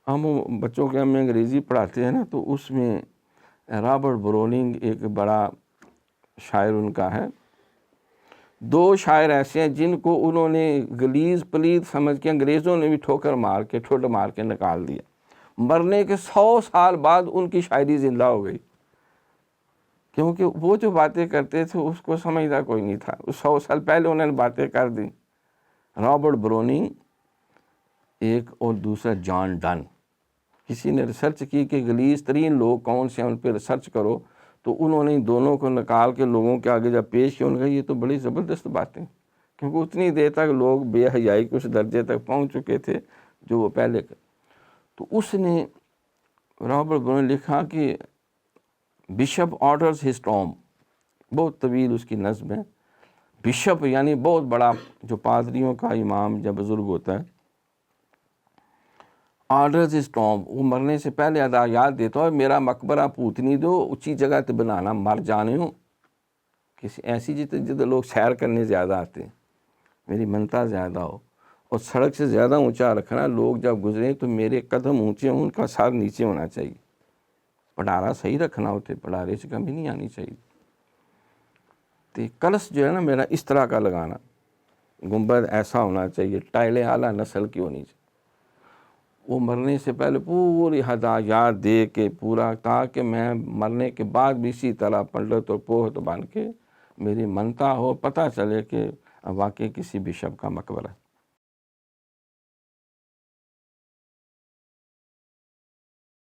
ہم بچوں کے ہمیں انگریزی پڑھاتے ہیں نا، تو اس میں رابرٹ بروننگ ایک بڑا شاعر ان کا ہے. دو شاعر ایسے ہیں جن کو انہوں نے غلیظ پلید سمجھ کے انگریزوں نے بھی ٹھوکر مار کے ٹھوٹ مار کے نکال دیا. مرنے کے 100 سال بعد ان کی شاعری زندہ ہو گئی، کیونکہ وہ جو باتیں کرتے تھے اس کو سمجھتا کوئی نہیں تھا. 100 سال پہلے انہوں نے باتیں کر دی. رابرٹ بروننگ ایک، اور دوسرا جان ڈن. کسی نے ریسرچ کی کہ غلیظ ترین لوگ کون سے ہیں، ان پہ ریسرچ کرو، تو انہوں نے دونوں کو نکال کے لوگوں کے آگے جب پیش کیا، انہوں نے کہا یہ تو بڑی زبردست باتیں، کیونکہ اتنی دیر تک لوگ بے حیائی کے اس درجے تک پہنچ چکے تھے جو وہ پہلے تو اس نے رابرٹ بروننگ نے لکھا کہ بشپ آرڈرز ہز ٹوم، بہت طویل اس کی نظم ہے. بشپ یعنی بہت بڑا جو پادریوں کا امام جب بزرگ ہوتا ہے. آرڈرز ہز ٹوم، وہ مرنے سے پہلے ہدایات دیتا ہے، میرا مقبرہ پوتنی دو، اونچی جگہ تے بنانا، مر جانے ہوں کسی ایسی جدھر لوگ سیر کرنے زیادہ آتے ہیں، میری منتا زیادہ ہو، اور سڑک سے زیادہ اونچا رکھنا، لوگ جب گزریں تو میرے قدم اونچے ہوں، ان کا سر نیچے ہونا چاہیے. پڑھارا صحیح رکھنا ہوتے، پڑھارے سے کمی نہیں آنی چاہیے. تو کلش جو ہے نا میرا اس طرح کا لگانا، گنبد ایسا ہونا چاہیے، ٹائلیں اعلیٰ نسل کی ہونی چاہیے. وہ مرنے سے پہلے پوری ہدایات دے کے پورا، تاکہ میں مرنے کے بعد بھی اسی طرح پنڈت اور پوہت بن کے میری منتا ہو، پتہ چلے کہ واقعی کسی بشپ کا مقبرہ ہے.